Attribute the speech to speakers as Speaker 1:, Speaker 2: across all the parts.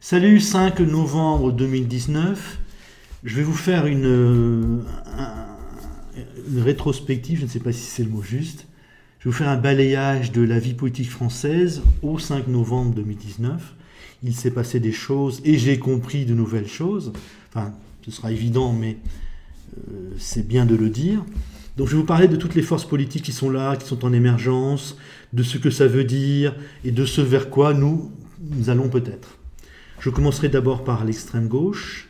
Speaker 1: Salut, 5 novembre 2019. Je vais vous faire une rétrospective, je ne sais pas si c'est le mot juste. Je vais vous faire un balayage de la vie politique française au 5 novembre 2019. Il s'est passé des choses et j'ai compris de nouvelles choses. Enfin, ce sera évident, mais c'est bien de le dire. Donc je vais vous parler de toutes les forces politiques qui sont là, qui sont en émergence, de ce que ça veut dire et de ce vers quoi nous allons peut-être. Je commencerai d'abord par l'extrême gauche.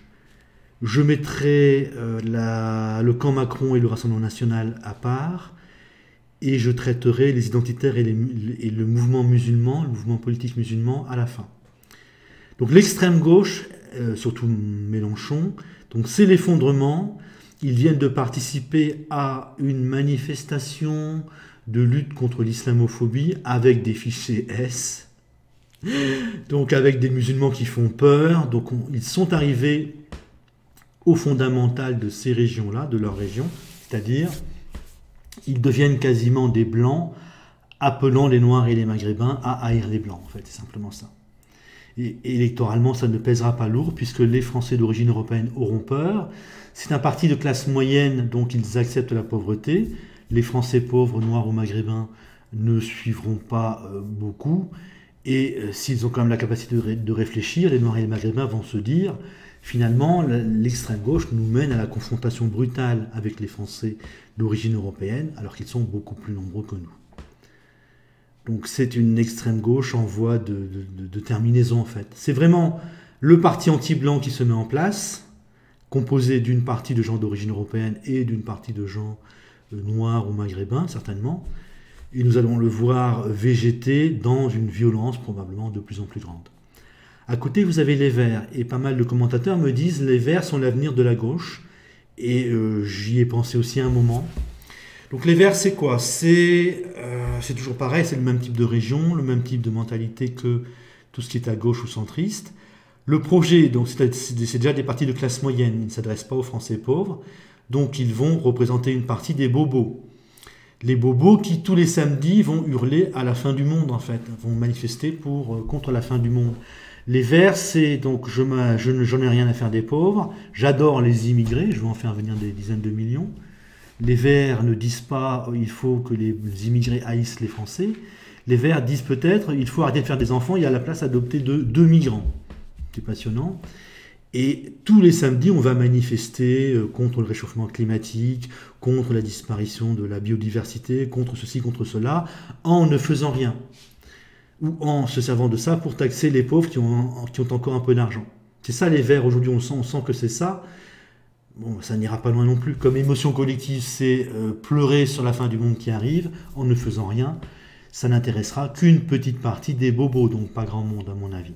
Speaker 1: Je mettrai le camp Macron et le Rassemblement national à part. Et je traiterai les identitaires et le mouvement musulman, le mouvement politique musulman à la fin. Donc l'extrême gauche, surtout Mélenchon, donc c'est l'effondrement. Ils viennent de participer à une manifestation de lutte contre l'islamophobie avec des fichiers S. Donc avec des musulmans qui font peur. Donc ils sont arrivés au fondamental de ces régions-là, de leur région, c'est-à-dire ils deviennent quasiment des blancs, appelant les noirs et les maghrébins à haïr les blancs, en fait, c'est simplement ça. Et électoralement, ça ne pèsera pas lourd, puisque les Français d'origine européenne auront peur. C'est un parti de classe moyenne, donc ils acceptent la pauvreté. Les Français pauvres, noirs ou maghrébins, ne suivront pas beaucoup. Et s'ils ont quand même la capacité de réfléchir, les noirs et les maghrébins vont se dire, finalement, l'extrême gauche nous mène à la confrontation brutale avec les Français d'origine européenne, alors qu'ils sont beaucoup plus nombreux que nous. Donc c'est une extrême gauche en voie de terminaison, en fait. C'est vraiment le parti anti-blanc qui se met en place, composé d'une partie de gens d'origine européenne et d'une partie de gens noirs ou maghrébins, certainement. Et nous allons le voir végéter dans une violence probablement de plus en plus grande. À côté, vous avez les Verts, et pas mal de commentateurs me disent les Verts sont l'avenir de la gauche, et j'y ai pensé aussi un moment. Donc les Verts, c'est quoi? C'est toujours pareil, c'est le même type de région, le même type de mentalité que tout ce qui est à gauche ou centriste. Le projet, donc c'est déjà des partis de classe moyenne, ils ne s'adressent pas aux Français pauvres, donc ils vont représenter une partie des bobos. Les bobos qui, tous les samedis, vont hurler à la fin du monde, en fait, vont manifester contre la fin du monde. Les Verts, c'est donc j'en ai rien à faire des pauvres, j'adore les immigrés, je veux en faire venir des dizaines de millions. Les Verts ne disent pas il faut que les immigrés haïssent les Français. Les Verts disent peut-être il faut arrêter de faire des enfants, il y a la place d'adopter deux migrants. C'est passionnant. Et tous les samedis, on va manifester contre le réchauffement climatique, contre la disparition de la biodiversité, contre ceci, contre cela, en ne faisant rien. Ou en se servant de ça pour taxer les pauvres qui ont encore un peu d'argent. C'est ça les Verts, aujourd'hui on sent que c'est ça. Bon, ça n'ira pas loin non plus. Comme émotion collective, c'est pleurer sur la fin du monde qui arrive, en ne faisant rien. Ça n'intéressera qu'une petite partie des bobos, donc pas grand monde à mon avis.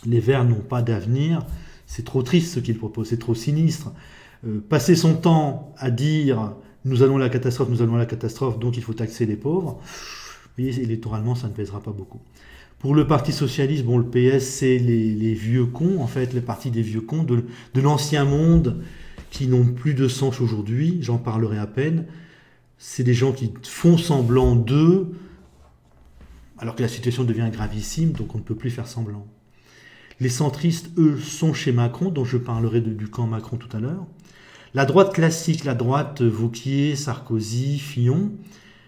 Speaker 1: Les Verts n'ont pas d'avenir, c'est trop triste ce qu'ils proposent, c'est trop sinistre. Passer son temps à dire « nous allons à la catastrophe, donc il faut taxer les pauvres », vous voyez, électoralement, ça ne pèsera pas beaucoup. Pour le Parti Socialiste, bon, le PS, c'est les vieux cons, en fait, le parti des vieux cons, de l'ancien monde, qui n'ont plus de sens aujourd'hui, j'en parlerai à peine. C'est des gens qui font semblant d'eux, alors que la situation devient gravissime, donc on ne peut plus faire semblant. Les centristes, eux, sont chez Macron, dont je parlerai du camp Macron tout à l'heure. La droite classique, la droite Wauquiez, Sarkozy, Fillon,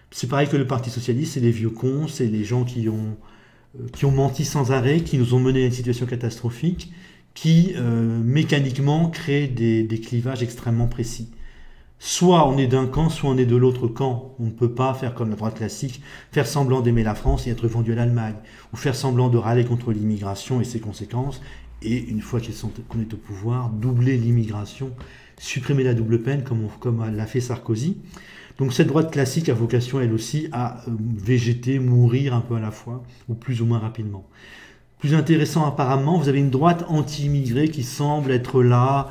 Speaker 1: c'est pareil que le Parti Socialiste, c'est les vieux cons, c'est les gens qui ont menti sans arrêt, qui nous ont mené à une situation catastrophique, qui mécaniquement créent des clivages extrêmement précis. Soit on est d'un camp, soit on est de l'autre camp. On ne peut pas faire comme la droite classique, faire semblant d'aimer la France et être vendu à l'Allemagne, ou faire semblant de râler contre l'immigration et ses conséquences, et une fois qu'on est au pouvoir, doubler l'immigration, supprimer la double peine comme l'a fait Sarkozy. Donc cette droite classique a vocation elle aussi à végéter, mourir un peu à la fois, ou plus ou moins rapidement. Plus intéressant apparemment, vous avez une droite anti-immigrée qui semble être là,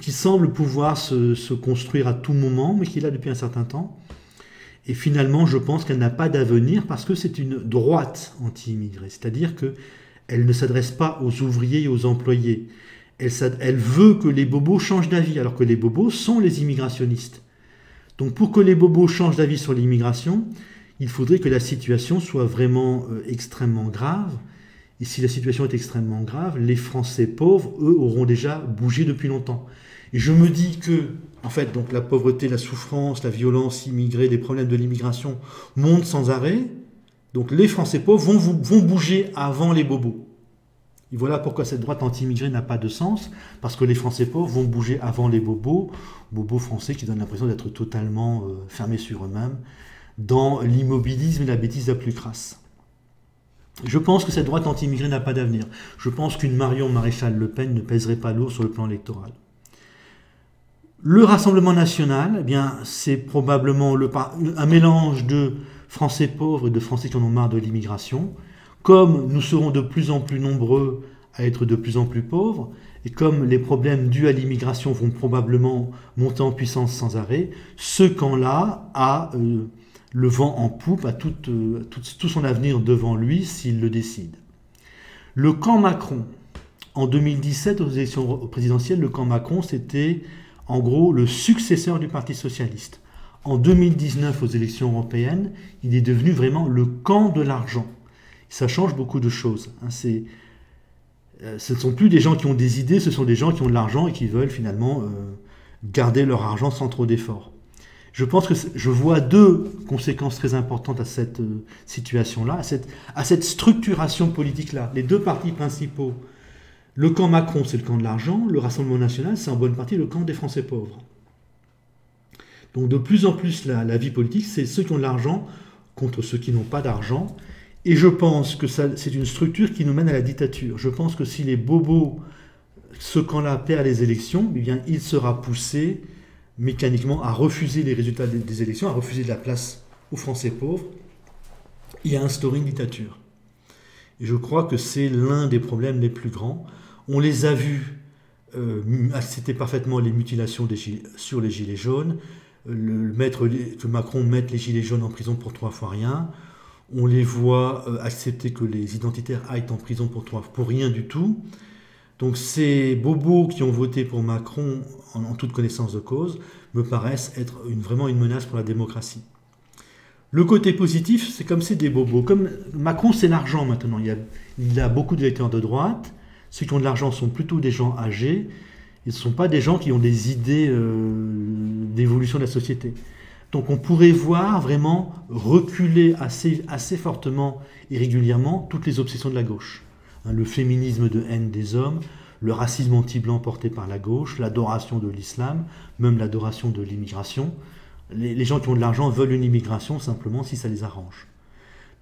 Speaker 1: qui semble pouvoir se construire à tout moment, mais qui est là depuis un certain temps. Et finalement, je pense qu'elle n'a pas d'avenir parce que c'est une droite anti-immigrée, c'est-à-dire qu'elle ne s'adresse pas aux ouvriers et aux employés. Elle veut que les bobos changent d'avis, alors que les bobos sont les immigrationnistes. Donc pour que les bobos changent d'avis sur l'immigration, il faudrait que la situation soit vraiment extrêmement grave Et si la situation est extrêmement grave, les Français pauvres, eux, auront déjà bougé depuis longtemps. Et je me dis que, en fait, donc la pauvreté, la souffrance, la violence immigrée, les problèmes de l'immigration montent sans arrêt. Donc les Français pauvres vont bouger avant les bobos. Et voilà pourquoi cette droite anti-immigrée n'a pas de sens, parce que les Français pauvres vont bouger avant les bobos français qui donnent l'impression d'être totalement fermés sur eux-mêmes, dans l'immobilisme et la bêtise la plus crasse. Je pense que cette droite anti-immigrée n'a pas d'avenir. Je pense qu'une Marion Maréchal Le Pen ne pèserait pas lourd sur le plan électoral. Le Rassemblement national, eh bien, c'est probablement un mélange de Français pauvres et de Français qui en ont marre de l'immigration. Comme nous serons de plus en plus nombreux à être de plus en plus pauvres, et comme les problèmes dus à l'immigration vont probablement monter en puissance sans arrêt, ce camp-là a le vent en poupe, a tout son avenir devant lui s'il le décide. Le camp Macron, en 2017, aux élections présidentielles, le camp Macron, c'était en gros le successeur du Parti socialiste. En 2019, aux élections européennes, il est devenu vraiment le camp de l'argent. Ça change beaucoup de choses. Ce ne sont plus des gens qui ont des idées, ce sont des gens qui ont de l'argent et qui veulent finalement garder leur argent sans trop d'efforts. Je pense que je vois deux conséquences très importantes à cette situation-là, à cette structuration politique-là. Les deux partis principaux, le camp Macron, c'est le camp de l'argent, le Rassemblement national, c'est en bonne partie le camp des Français pauvres. Donc de plus en plus, la vie politique, c'est ceux qui ont de l'argent contre ceux qui n'ont pas d'argent. Et je pense que c'est une structure qui nous mène à la dictature. Je pense que si les bobos, ce camp-là, perd les élections, eh bien, il sera poussé mécaniquement à refuser les résultats des élections, à refuser de la place aux Français pauvres et à instaurer une dictature. Et je crois que c'est l'un des problèmes les plus grands. On les a vus, c'était parfaitement les mutilations sur les gilets jaunes, que Macron mette les gilets jaunes en prison pour 3 fois rien. On les voit accepter que les identitaires aillent en prison pour rien du tout. Donc ces bobos qui ont voté pour Macron en toute connaissance de cause me paraissent être vraiment une menace pour la démocratie. Le côté positif, c'est comme c'est des bobos. Comme Macron, c'est l'argent maintenant. Il a beaucoup d'électeurs de droite. Ceux qui ont de l'argent sont plutôt des gens âgés. Ils ne sont pas des gens qui ont des idées d'évolution de la société. Donc on pourrait voir vraiment reculer assez fortement et régulièrement toutes les obsessions de la gauche. Le féminisme de haine des hommes, le racisme anti-blanc porté par la gauche, l'adoration de l'islam, même l'adoration de l'immigration. Les gens qui ont de l'argent veulent une immigration simplement si ça les arrange.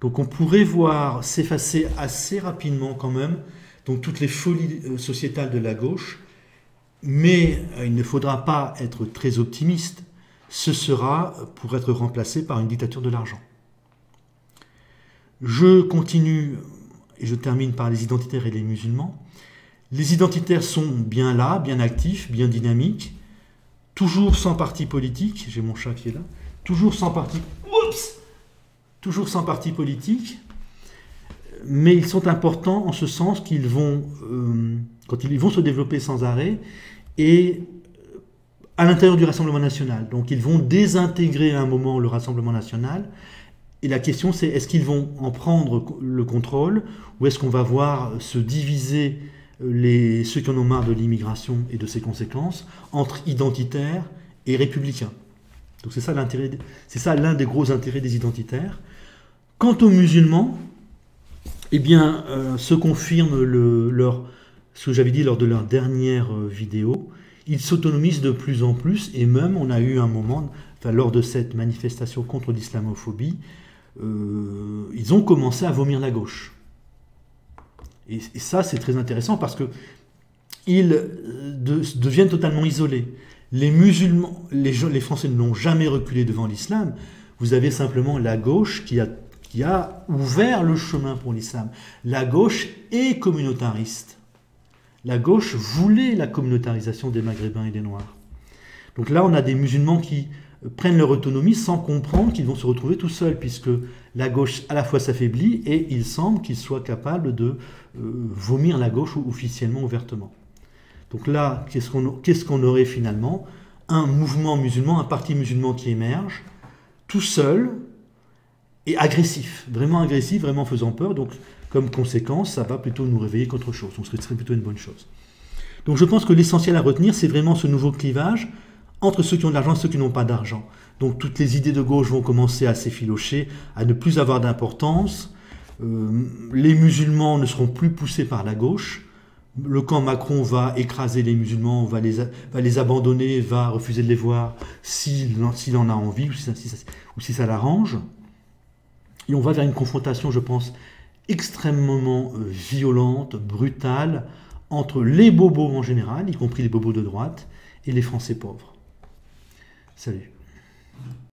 Speaker 1: Donc on pourrait voir s'effacer assez rapidement quand même donc toutes les folies sociétales de la gauche, mais il ne faudra pas être très optimiste. Ce sera pour être remplacé par une dictature de l'argent. Je continue et je termine par les identitaires et les musulmans. Les identitaires sont bien là, bien actifs, bien dynamiques, toujours sans parti politique, j'ai mon chat qui est là, toujours sans parti politique, mais ils sont importants en ce sens qu'ils vont, quand ils vont se développer sans arrêt, et à l'intérieur du Rassemblement national. Donc ils vont désintégrer à un moment le Rassemblement national, et la question c'est est-ce qu'ils vont en prendre le contrôle, ou est-ce qu'on va voir se diviser ceux qui en ont marre de l'immigration et de ses conséquences entre identitaires et républicains. Donc c'est ça l'un des gros intérêts des identitaires. Quant aux musulmans, eh bien, se confirme ce que j'avais dit lors de leur dernière vidéo, ils s'autonomisent de plus en plus, et même on a eu un moment, lors de cette manifestation contre l'islamophobie, ils ont commencé à vomir la gauche. Et ça, c'est très intéressant parce qu'ils deviennent totalement isolés. Les musulmans, les Français ne l'ont jamais reculé devant l'islam. Vous avez simplement la gauche qui a ouvert le chemin pour l'islam. La gauche est communautariste. La gauche voulait la communautarisation des Maghrébins et des Noirs. Donc là, on a des musulmans qui prennent leur autonomie sans comprendre qu'ils vont se retrouver tout seuls, puisque la gauche à la fois s'affaiblit et il semble qu'ils soient capables de vomir la gauche officiellement, ouvertement. Donc là, qu'est-ce qu'on aurait finalement? Un mouvement musulman, un parti musulman qui émerge, tout seul et agressif, vraiment faisant peur. Donc comme conséquence, ça va plutôt nous réveiller qu'autre chose. Donc ce serait plutôt une bonne chose. Donc je pense que l'essentiel à retenir, c'est vraiment ce nouveau clivage entre ceux qui ont de l'argent et ceux qui n'ont pas d'argent. Donc toutes les idées de gauche vont commencer à s'effilocher, à ne plus avoir d'importance. Les musulmans ne seront plus poussés par la gauche. Le camp Macron va écraser les musulmans, va les abandonner, va refuser de les voir s'il en a envie ou si ça l'arrange. Et on va vers une confrontation, je pense, extrêmement violente, brutale, entre les bobos en général, y compris les bobos de droite, et les Français pauvres. Salut.